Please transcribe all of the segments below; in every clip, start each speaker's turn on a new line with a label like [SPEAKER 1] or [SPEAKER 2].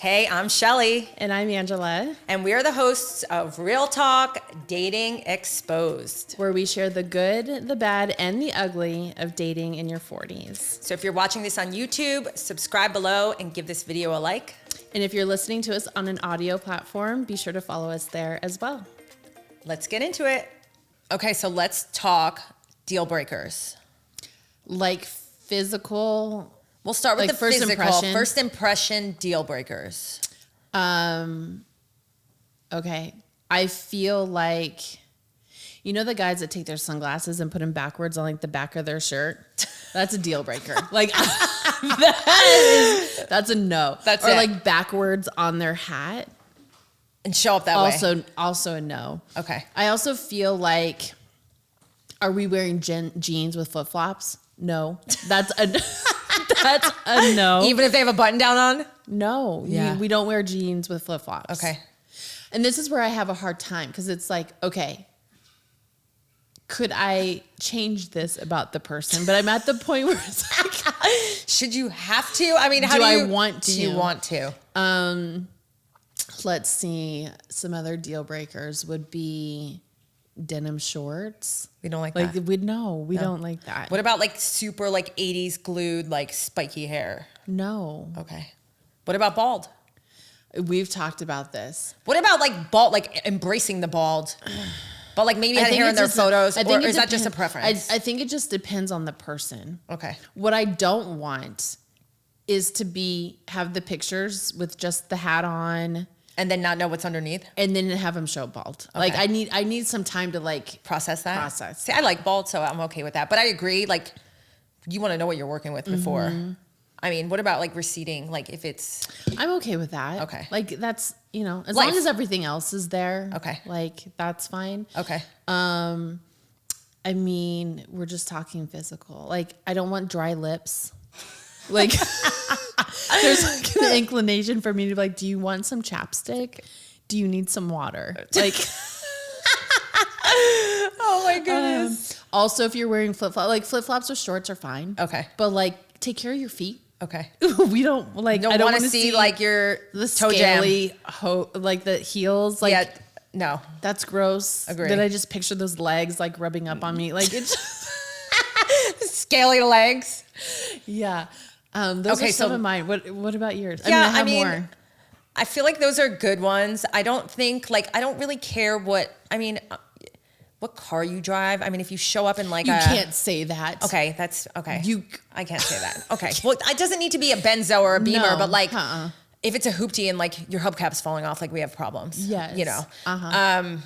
[SPEAKER 1] Hey, I'm Shelly.
[SPEAKER 2] And I'm Angela.
[SPEAKER 1] And we are the hosts of Real Talk Dating Exposed,
[SPEAKER 2] where we share the good, the bad, and the ugly of dating in your 40s.
[SPEAKER 1] So if you're watching this on YouTube, subscribe below and give this video a like.
[SPEAKER 2] And if you're listening to us on an audio platform, be sure to follow us there as well.
[SPEAKER 1] Let's get into it. Okay, so let's talk deal breakers.
[SPEAKER 2] Like physical...
[SPEAKER 1] We'll start with
[SPEAKER 2] like
[SPEAKER 1] the physical.
[SPEAKER 2] Impression.
[SPEAKER 1] First impression deal breakers.
[SPEAKER 2] Okay. I feel like, you know the guys that take their sunglasses and put them backwards on like the back of their shirt? That's a deal breaker. Like that's a no.
[SPEAKER 1] That's
[SPEAKER 2] or
[SPEAKER 1] it.
[SPEAKER 2] like backwards on their hat.
[SPEAKER 1] And show up that way.
[SPEAKER 2] Also a no.
[SPEAKER 1] Okay.
[SPEAKER 2] I also feel like, are we wearing jeans with flip-flops? No. That's a no.
[SPEAKER 1] Even if they have a button down on?
[SPEAKER 2] No.
[SPEAKER 1] Yeah.
[SPEAKER 2] We don't wear jeans with flip-flops.
[SPEAKER 1] Okay.
[SPEAKER 2] And this is where I have a hard time because it's like, okay, could I change this about the person? But I'm at the point where it's like,
[SPEAKER 1] should you have to? I mean,
[SPEAKER 2] do you want
[SPEAKER 1] to?
[SPEAKER 2] Let's see. Some other deal breakers would be denim shorts.
[SPEAKER 1] We don't like that.
[SPEAKER 2] We don't like that.
[SPEAKER 1] What about like super like 80s glued like spiky hair?
[SPEAKER 2] No.
[SPEAKER 1] Okay. What about bald?
[SPEAKER 2] We've talked about this.
[SPEAKER 1] What about like bald, like embracing the bald, but like maybe had hair in their photos, or is that just a preference?
[SPEAKER 2] I think it just depends on the person.
[SPEAKER 1] Okay.
[SPEAKER 2] What I don't want is to have the pictures with just the hat on.
[SPEAKER 1] And then not know what's underneath? And
[SPEAKER 2] then have them show bald.
[SPEAKER 1] Okay.
[SPEAKER 2] Like I need some time to like
[SPEAKER 1] process that. See, I like bald, so I'm okay with that. But I agree, like you want to know what you're working with before. Mm-hmm. I mean, what about like receding? Like if it's...
[SPEAKER 2] I'm okay with that.
[SPEAKER 1] Okay.
[SPEAKER 2] Like that's, as long as everything else is there.
[SPEAKER 1] Okay.
[SPEAKER 2] Like that's fine.
[SPEAKER 1] Okay.
[SPEAKER 2] I mean, we're just talking physical. Like I don't want dry lips. Like there's like an inclination for me to be like, do you want some chapstick? Do you need some water? Like...
[SPEAKER 1] Oh my goodness.
[SPEAKER 2] Also, if you're wearing flip-flops, like flip-flops or shorts are fine.
[SPEAKER 1] Okay.
[SPEAKER 2] But like take care of your feet.
[SPEAKER 1] Okay.
[SPEAKER 2] We don't like.
[SPEAKER 1] I don't want to see like your
[SPEAKER 2] the
[SPEAKER 1] toe
[SPEAKER 2] scaly, like the heels. Like,
[SPEAKER 1] yeah, no,
[SPEAKER 2] that's gross.
[SPEAKER 1] Agree.
[SPEAKER 2] Did I just picture those legs like rubbing up on me? Like it's
[SPEAKER 1] scaly legs.
[SPEAKER 2] Yeah. Those are some of mine. What about yours?
[SPEAKER 1] Yeah,
[SPEAKER 2] I mean, more.
[SPEAKER 1] I feel like those are good ones. I don't think I don't really care what car you drive. I mean, if you show up in like
[SPEAKER 2] you can't say that.
[SPEAKER 1] Okay, that's okay. I can't say that. Okay, well, it doesn't need to be a Benzo or a Beamer, but like if it's a hoopty and like your hubcap's falling off, like we have problems.
[SPEAKER 2] Yes.
[SPEAKER 1] I'm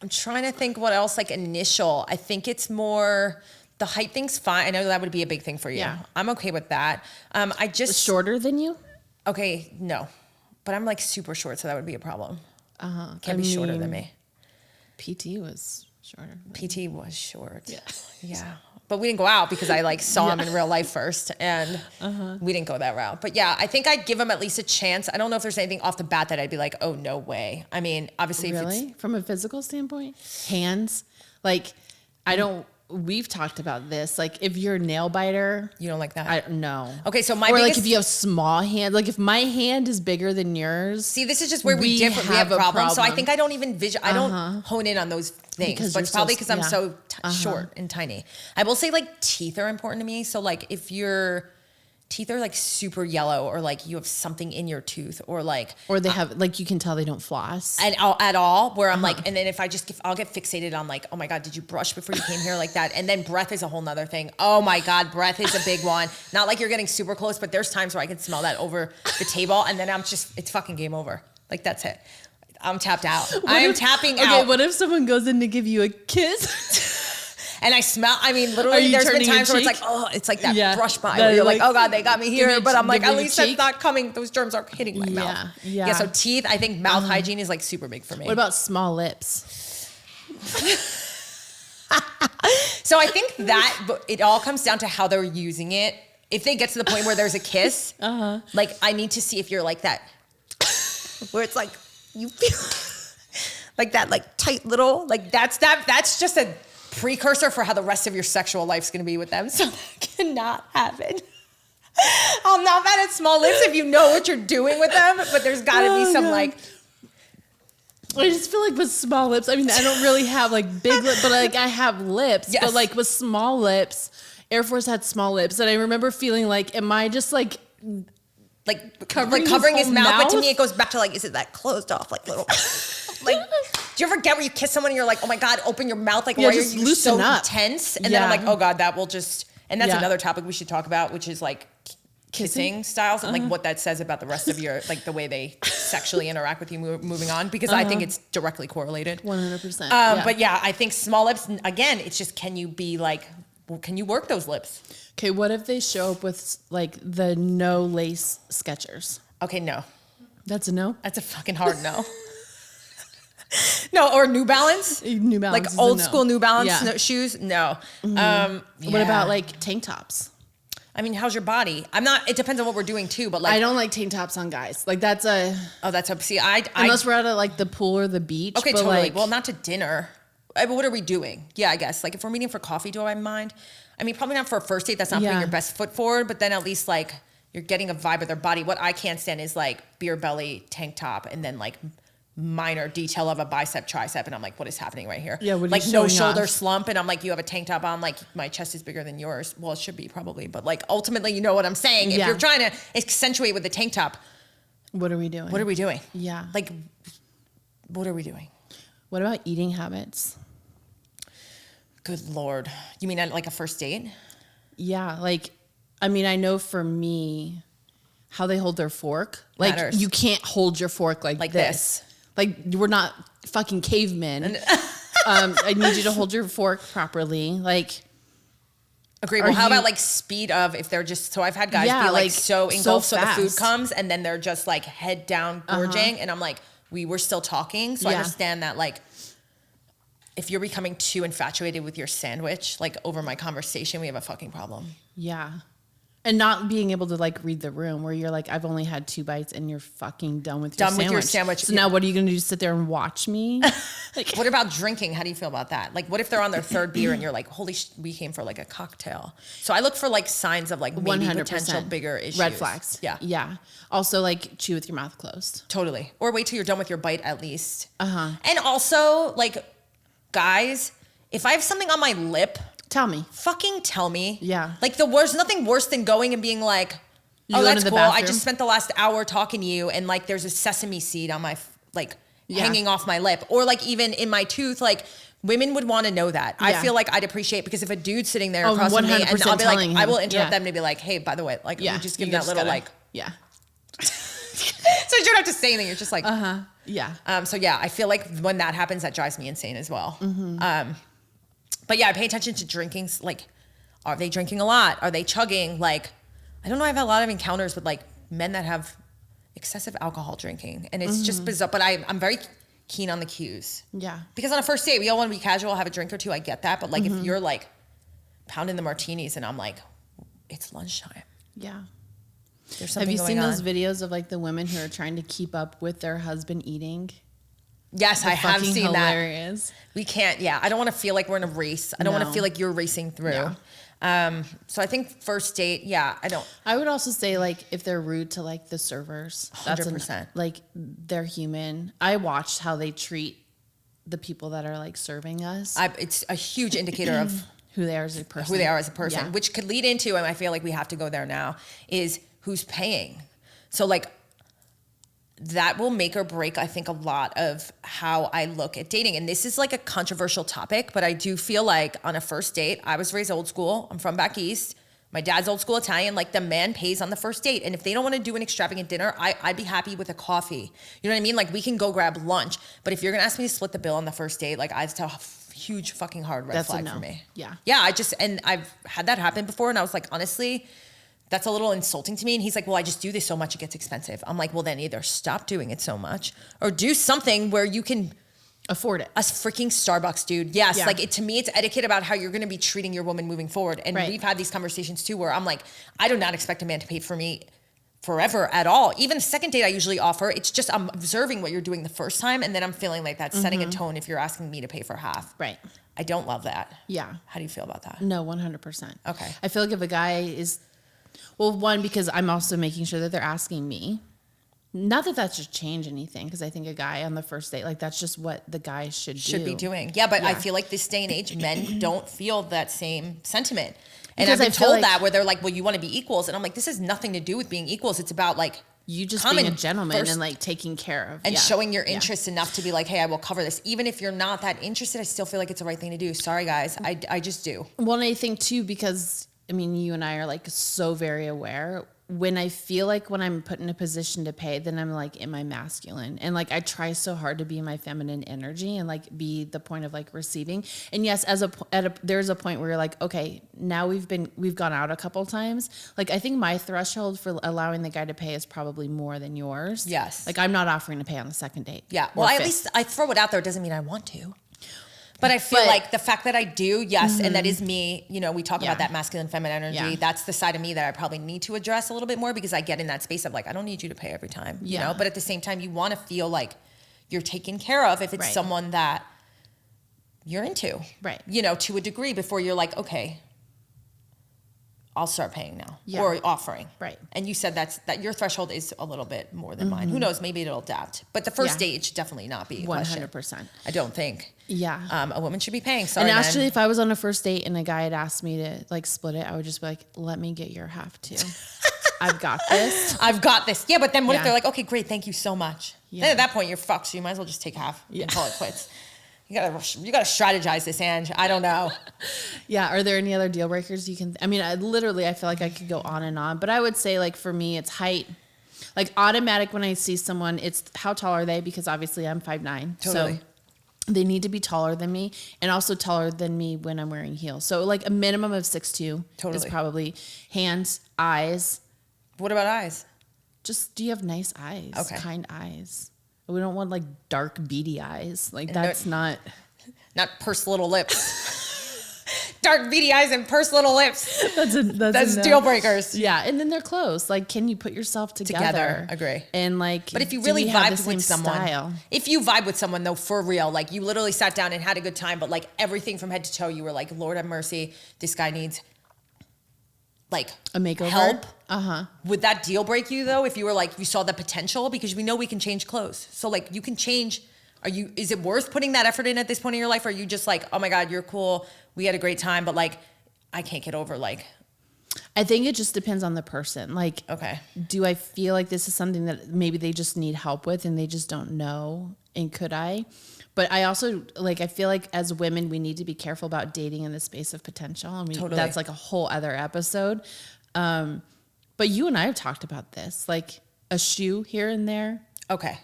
[SPEAKER 1] trying to think what else. Like initial, I think it's more the height thing's fine. I know that would be a big thing for you. Yeah, I'm okay with that. I just
[SPEAKER 2] shorter than you.
[SPEAKER 1] Okay, no, but I'm like super short, so that would be a problem. Can't be shorter than me.
[SPEAKER 2] PT was shorter.
[SPEAKER 1] PT was short. Yeah. Yeah. But we didn't go out because I like saw him in real life first and we didn't go that route. But yeah, I think I'd give him at least a chance. I don't know if there's anything off the bat that I'd be like, oh, no way. I mean, obviously if it's...
[SPEAKER 2] From a physical standpoint? Hands? Like, we've talked about this. Like, if you're a nail biter...
[SPEAKER 1] You don't like that?
[SPEAKER 2] No.
[SPEAKER 1] Okay, so
[SPEAKER 2] or like if you have small hands. Like, if my hand is bigger than yours...
[SPEAKER 1] See, this is just where we differ. We have problems. So I think I don't even I don't hone in on those things. But it's probably because I'm so short and tiny. I will say, like, teeth are important to me. So, like, if your teeth are, like, super yellow or, like, you have something in your tooth or, like...
[SPEAKER 2] Or they have... Like, you can tell they don't floss.
[SPEAKER 1] And at all, where I'm like... And then if I'll get fixated on, like, oh, my God, did you brush before you came here like that? And then breath is a whole nother thing. Oh, my God, breath is a big one. Not like you're getting super close, but there's times where I can smell that over the table. And then it's fucking game over. Like, that's it. I'm tapped out. I am tapping out.
[SPEAKER 2] Okay, what if someone goes in to give you a kiss?
[SPEAKER 1] And I smell, literally there's been times where it's like that brush by where you're like, oh God, they got me here. But I'm like, at least it's not coming. Those germs aren't hitting my mouth. Yeah. So teeth, I think mouth hygiene is like super big for me.
[SPEAKER 2] What about small lips?
[SPEAKER 1] So I think that it all comes down to how they're using it. If they get to the point where there's a kiss, like I need to see if you're like that, where it's like, you feel like that, like tight little, like that's just a precursor for how the rest of your sexual life's going to be with them. So that cannot happen. I'm not mad at small lips if you know what you're doing with them, but there's got to be some like.
[SPEAKER 2] I just feel like with small lips, I mean, I don't really have like big lips, but like I have lips.
[SPEAKER 1] Yes.
[SPEAKER 2] But like with small lips, Air Force had small lips, and I remember feeling like, am I just like
[SPEAKER 1] covering his mouth? But to me, it goes back to like, is it that closed off like little? Like, do you ever get where you kiss someone and you're like, oh my God, open your mouth? Like, why are you so tense? And then I'm like, oh God, that will just. And that's another topic we should talk about, which is like kissing styles and like what that says about the rest of your, like the way they sexually interact with you moving on, because I think it's directly correlated.
[SPEAKER 2] 100%.
[SPEAKER 1] But yeah, I think small lips, again, it's just, can you be like, well, can you work those lips?
[SPEAKER 2] Okay, what if they show up with like the no lace Skechers?
[SPEAKER 1] Okay, no.
[SPEAKER 2] That's a no?
[SPEAKER 1] That's a fucking hard no. No, or New Balance.
[SPEAKER 2] New Balance,
[SPEAKER 1] like old school New Balance shoes. No.
[SPEAKER 2] What about like tank tops?
[SPEAKER 1] I mean, how's your body? It depends on what we're doing too, but like.
[SPEAKER 2] I don't like tank tops on guys. Like that's
[SPEAKER 1] see,
[SPEAKER 2] unless we're at like the pool or the beach.
[SPEAKER 1] Okay,
[SPEAKER 2] but
[SPEAKER 1] totally.
[SPEAKER 2] Like,
[SPEAKER 1] well, not to dinner. But what are we doing? Yeah, I guess. Like if we're meeting for coffee, do I mind? I mean, probably not for a first date. That's not putting your best foot forward, but then at least like you're getting a vibe of their body. What I can't stand is like beer belly, tank top, and then like minor detail of a bicep, tricep, and I'm like, what is happening right here?
[SPEAKER 2] Yeah, what are
[SPEAKER 1] like
[SPEAKER 2] you
[SPEAKER 1] no
[SPEAKER 2] showing
[SPEAKER 1] shoulder
[SPEAKER 2] off?
[SPEAKER 1] slump, and I'm like, you have a tank top on, like my chest is bigger than yours. Well, it should be probably, but like ultimately, you know what I'm saying. If you're trying to accentuate with the tank top,
[SPEAKER 2] what are we doing?
[SPEAKER 1] What are we doing?
[SPEAKER 2] Yeah,
[SPEAKER 1] like what are we doing?
[SPEAKER 2] What about eating habits?
[SPEAKER 1] Good Lord, you mean at like a first date?
[SPEAKER 2] Yeah, like I mean, I know for me, how they hold their fork, like
[SPEAKER 1] matters.
[SPEAKER 2] You can't hold your fork like this. Like we're not fucking cavemen. I need you to hold your fork properly. Like,
[SPEAKER 1] agree. Well, how about like speed of if they're just, so I've had guys be like so engulfed so the food comes and then they're just like head down gorging. And I'm like, we were still talking. So I understand that like, if you're becoming too infatuated with your sandwich, like over my conversation, we have a fucking problem.
[SPEAKER 2] Yeah. And not being able to like read the room where you're like, I've only had 2 bites and you're fucking done with your sandwich. So now what are you going to do? Sit there and watch me?
[SPEAKER 1] Like, what about drinking? How do you feel about that? Like, what if they're on their 3rd beer and you're like, holy we came for like a cocktail. So I look for like signs of like maybe 100%. Potential bigger issues.
[SPEAKER 2] Red flags.
[SPEAKER 1] Yeah.
[SPEAKER 2] Yeah. Also like chew with your mouth closed.
[SPEAKER 1] Totally. Or wait till you're done with your bite at least. And also like guys, if I have something on my lip,
[SPEAKER 2] tell me.
[SPEAKER 1] Fucking tell me.
[SPEAKER 2] Yeah.
[SPEAKER 1] Like nothing worse than going and being like, oh, that's cool. I just spent the last hour talking to you and like there's a sesame seed on my hanging off my lip. Or like even in my tooth, like women would want to know that. I feel like I'd appreciate, because if a dude's sitting there across from me and I'll be like, I will interrupt them to be like, hey, by the way, like you just give that little like.
[SPEAKER 2] Yeah.
[SPEAKER 1] So you don't have to say anything. You're just like.
[SPEAKER 2] Yeah.
[SPEAKER 1] So yeah, I feel like when that happens, that drives me insane as well. But yeah, I pay attention to drinking. Like, are they drinking a lot? Are they chugging? Like, I don't know. I've had a lot of encounters with like men that have excessive alcohol drinking, and it's just bizarre. But I'm very keen on the cues. Yeah. Because on a first date, we all want to be casual, have a drink or two. I get that. But like, if you're like pounding the martinis, and I'm like, it's lunchtime.
[SPEAKER 2] Yeah.
[SPEAKER 1] There's something
[SPEAKER 2] Have you
[SPEAKER 1] going
[SPEAKER 2] seen
[SPEAKER 1] on.
[SPEAKER 2] those videos of like the women who are trying to keep up with their husband eating?
[SPEAKER 1] Yes, I have seen
[SPEAKER 2] hilarious.
[SPEAKER 1] That. We can't. Yeah, I don't want to feel like we're in a race. I don't want to feel like you're racing through. Yeah. So I think first date. Yeah, I don't.
[SPEAKER 2] I would also say like if they're rude to like the servers,
[SPEAKER 1] 100%.
[SPEAKER 2] Like they're human. I watched how they treat the people that are like serving us.
[SPEAKER 1] It's a huge indicator of
[SPEAKER 2] who they are as a person.
[SPEAKER 1] Yeah. Which could lead into, and I feel like we have to go there now, is who's paying. So like that will make or break, I think, a lot of how I look at dating. And this is like a controversial topic, but I do feel like on a first date, I was raised old school. I'm from back east. My dad's old school Italian. Like the man pays on the first date. And if they don't want to do an extravagant dinner, I'd be happy with a coffee. You know what I mean? Like we can go grab lunch. But if you're going to ask me to split the bill on the first date, like it's a huge fucking hard red flag for me.
[SPEAKER 2] Yeah.
[SPEAKER 1] Yeah. And I've had that happen before. And I was like, honestly, that's a little insulting to me. And he's like, well, I just do this so much, it gets expensive. I'm like, well, then either stop doing it so much or do something where you can
[SPEAKER 2] afford it.
[SPEAKER 1] A freaking Starbucks, dude. Yes. Yeah. Like to me, it's etiquette about how you're going to be treating your woman moving forward. And we've had these conversations too, where I'm like, I do not expect a man to pay for me forever at all. Even the second date I usually offer, it's just, I'm observing what you're doing the first time. And then I'm feeling like that's setting a tone if you're asking me to pay for half.
[SPEAKER 2] Right.
[SPEAKER 1] I don't love that.
[SPEAKER 2] Yeah.
[SPEAKER 1] How do you feel about that?
[SPEAKER 2] No, 100%.
[SPEAKER 1] Okay.
[SPEAKER 2] I feel like if a guy is Well, one, because I'm also making sure that they're asking me. Not that that should change anything, because I think a guy on the first date, like that's just what the guy should
[SPEAKER 1] be doing. Yeah, but I feel like this day and age, men don't feel that same sentiment. And I've been told that where they're like, well, you want to be equals. And I'm like, this has nothing to do with being equals. It's about like
[SPEAKER 2] you just being a gentleman and like taking care of.
[SPEAKER 1] And showing your interest enough to be like, hey, I will cover this. Even if you're not that interested, I still feel like it's the right thing to do. Sorry, guys. I just do.
[SPEAKER 2] Well, and I think too, because I mean, you and I are like so very aware. When I feel like when I'm put in a position to pay, then I'm like, am I masculine? And like, I try so hard to be my feminine energy and like be the point of like receiving. And yes, there's a point where you're like, okay, now we've gone out a couple times. Like, I think my threshold for allowing the guy to pay is probably more than yours.
[SPEAKER 1] Yes.
[SPEAKER 2] Like, I'm not offering to pay on the second date.
[SPEAKER 1] Yeah. Well, at least I throw it out there. It doesn't mean I want to. But I feel like the fact that I do, yes, and that is me, you know, we talk about that masculine, feminine energy. Yeah. That's the side of me that I probably need to address a little bit more because I get in that space of like, I don't need you to pay every time, you know? But at the same time, you want to feel like you're taken care of if it's someone that you're into, you know, to a degree before you're like, okay, I'll start paying now or offering. Right. And you said that your threshold is a little bit more than mine. Who knows? Maybe it'll adapt. But the first date should definitely not be 100%. I don't think. Yeah. A woman should be paying. Sorry,
[SPEAKER 2] and actually, if I was on a first date and a guy had asked me to like split it, I would just be like, let me get your half too. I've got this.
[SPEAKER 1] I've got this. Yeah, but then what if they're like, okay, great, thank you so much. Yeah. Then at that point, you're fucked. So you might as well just take half and call it quits. You gotta strategize this, Ange. I don't know.
[SPEAKER 2] Yeah. Are there any other deal breakers you can? I mean, I feel like I could go on and on, but I would say like for me, it's height. Like automatic when I see someone, it's how tall are they? Because obviously I'm 5'9". Totally. So they need to be taller than me and also taller than me when I'm wearing heels. So like a minimum of 6'2" is probably hands, eyes.
[SPEAKER 1] What about eyes?
[SPEAKER 2] Just do you have nice eyes? Okay. Kind eyes. We don't want like dark beady eyes. Like that's not
[SPEAKER 1] pursed little lips. Dark beady eyes and pursed little lips. That's deal breakers.
[SPEAKER 2] Yeah, and then they're close. Like, can you put yourself together?
[SPEAKER 1] Agree.
[SPEAKER 2] And like,
[SPEAKER 1] but if you really vibe with someone, if you vibe with someone though, for real, like you literally sat down and had a good time, but like everything from head to toe, you were like, Lord have mercy, this guy needs like
[SPEAKER 2] a makeover.
[SPEAKER 1] Help. Would that deal break you though? If you were like, you saw the potential, because we know we can change clothes. So like you can change. Is it worth putting that effort in at this point in your life? Or are you just like, oh my God, you're cool. We had a great time, but like, I can't get over like.
[SPEAKER 2] I think it just depends on the person. Like, okay, do I feel like this is something that maybe they just need help with and they just don't know? And could I? But I also I feel like as women, we need to be careful about dating in the space of potential. I mean, that's like a whole other episode. But you and I have talked about this, like a shoe here and there. Okay.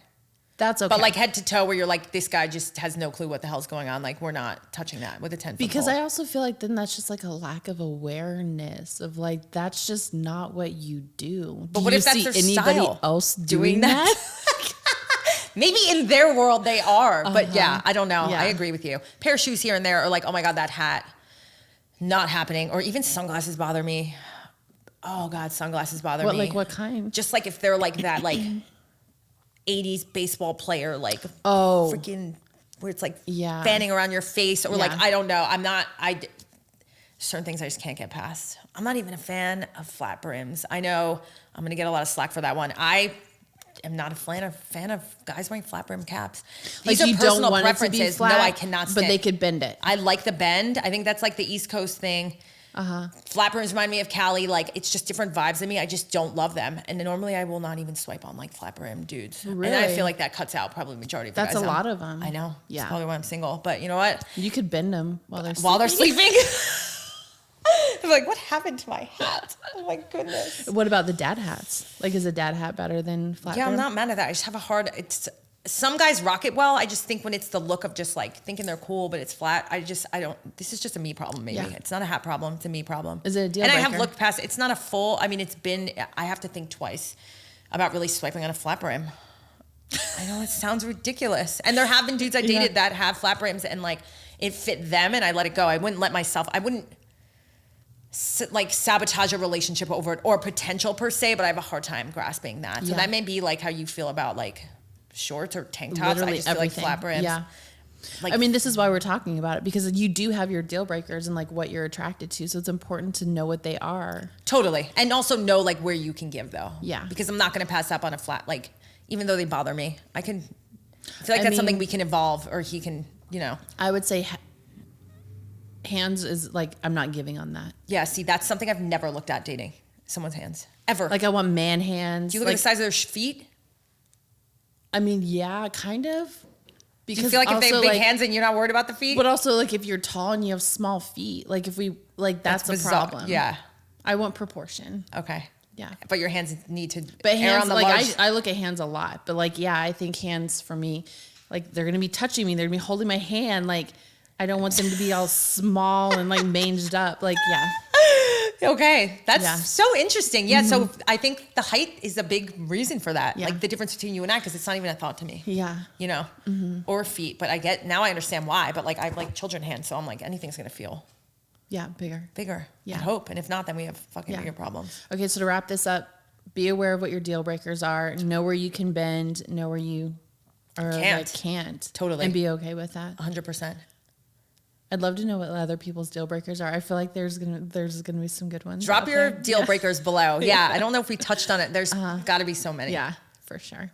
[SPEAKER 2] That's okay.
[SPEAKER 1] But like head to toe where you're like, this guy just has no clue what the hell's going on. Like we're not touching that with a 10-foot
[SPEAKER 2] Because pole. I also feel like then that's just like a lack of awareness of like, that's just not what you do.
[SPEAKER 1] But what if that's their anybody style?
[SPEAKER 2] Else doing that?
[SPEAKER 1] Maybe in their world they are, but yeah, I don't know. Yeah. I agree with you. Pair of shoes here and there are like, oh my God, that hat, not happening. Or even sunglasses bother me. Oh God, sunglasses bother me.
[SPEAKER 2] Like what kind?
[SPEAKER 1] Just like if they're like that, like 80s baseball player, like freaking where it's like fanning around your face or like, I don't know. Certain things I just can't get past. I'm not even a fan of flat brims. I know I'm going to get a lot of slack for that one. I am not a fan of guys wearing flat brim caps. These
[SPEAKER 2] like
[SPEAKER 1] are personal preferences. It to be flat,
[SPEAKER 2] no,
[SPEAKER 1] I cannot stand.
[SPEAKER 2] But they could bend it.
[SPEAKER 1] I like the bend. I think that's like the East Coast thing. Flat brims remind me of Cali. Like it's just different vibes in me. I just don't love them. And then normally I will not even swipe on like flat brim dudes. Really? And I feel like that cuts out probably the majority of the guys.
[SPEAKER 2] That's a lot of them.
[SPEAKER 1] I know. Yeah. That's probably why I'm single. But you know what?
[SPEAKER 2] You could bend them while they're
[SPEAKER 1] sleeping. I'm like, what happened to my hat? Oh my goodness.
[SPEAKER 2] What about the dad hats? Like, is a dad hat better than flat brim?
[SPEAKER 1] I'm not mad at that. I just have some guys rock it well. I just think when it's the look of just like thinking they're cool, but it's flat, I don't, this is just a me problem maybe. Yeah. It's not a hat problem. It's a me problem.
[SPEAKER 2] Is it a deal
[SPEAKER 1] breaker?
[SPEAKER 2] And
[SPEAKER 1] I have looked past, it's not a full, I mean, I have to think twice about really swiping on a flat brim. I know it sounds ridiculous. And there have been dudes I dated that have flat brims and like it fit them and I let it go. I wouldn't like sabotage a relationship over it or potential per se, but I have a hard time grasping that. So that may be like how you feel about like shorts or tank tops.
[SPEAKER 2] Literally
[SPEAKER 1] I just feel like flat brims.
[SPEAKER 2] Yeah.
[SPEAKER 1] Like,
[SPEAKER 2] I mean, this is why we're talking about it, because you do have your deal breakers and like what you're attracted to. So it's important to know what they are.
[SPEAKER 1] totally. And also know like where you can give though.
[SPEAKER 2] Yeah.
[SPEAKER 1] Because I'm not going to pass up on a flat, like, even though they bother me, I feel like that's
[SPEAKER 2] mean,
[SPEAKER 1] something we can evolve, or he can, you know.
[SPEAKER 2] I would say hands is like, I'm not giving on that.
[SPEAKER 1] Yeah. See, that's something I've never looked at dating someone's hands ever.
[SPEAKER 2] Like I want man hands.
[SPEAKER 1] Do you look at the size of their feet?
[SPEAKER 2] I mean, yeah, kind of.
[SPEAKER 1] Do you feel like if they have big hands and you're not worried about the feet?
[SPEAKER 2] But also, like, if you're tall and you have small feet, like, if we, like, that's a
[SPEAKER 1] bizarre.
[SPEAKER 2] problem.
[SPEAKER 1] Yeah.
[SPEAKER 2] I want proportion.
[SPEAKER 1] Okay.
[SPEAKER 2] Yeah.
[SPEAKER 1] But your hands need to
[SPEAKER 2] But
[SPEAKER 1] err
[SPEAKER 2] hands,
[SPEAKER 1] on the
[SPEAKER 2] like,
[SPEAKER 1] large.
[SPEAKER 2] I look at hands a lot. But, like, yeah, I think hands for me, like, they're going to be touching me. They're going to be holding my hand. Like, I don't want them to be all small and, like, manged up. Like, yeah.
[SPEAKER 1] Okay. That's so interesting. Yeah. So
[SPEAKER 2] Mm-hmm.
[SPEAKER 1] I think the height is a big reason for that.
[SPEAKER 2] Yeah.
[SPEAKER 1] Like the difference between you and I, because it's not even a thought to me.
[SPEAKER 2] Yeah.
[SPEAKER 1] You know, or feet. But now I understand why. But like I have like children hands. So I'm like, anything's going to feel
[SPEAKER 2] Yeah, bigger.
[SPEAKER 1] I hope. And if not, then we have fucking bigger problems.
[SPEAKER 2] Okay, so to wrap this up, be aware of what your deal breakers are. Know where you can bend. Know where you are can't.
[SPEAKER 1] Totally.
[SPEAKER 2] And be okay with that.
[SPEAKER 1] 100%.
[SPEAKER 2] I'd love to know what other people's deal breakers are. I feel like there's gonna be some good ones.
[SPEAKER 1] Drop your deal breakers below. Yeah. I don't know if we touched on it. There's got to be so many.
[SPEAKER 2] Yeah, for sure.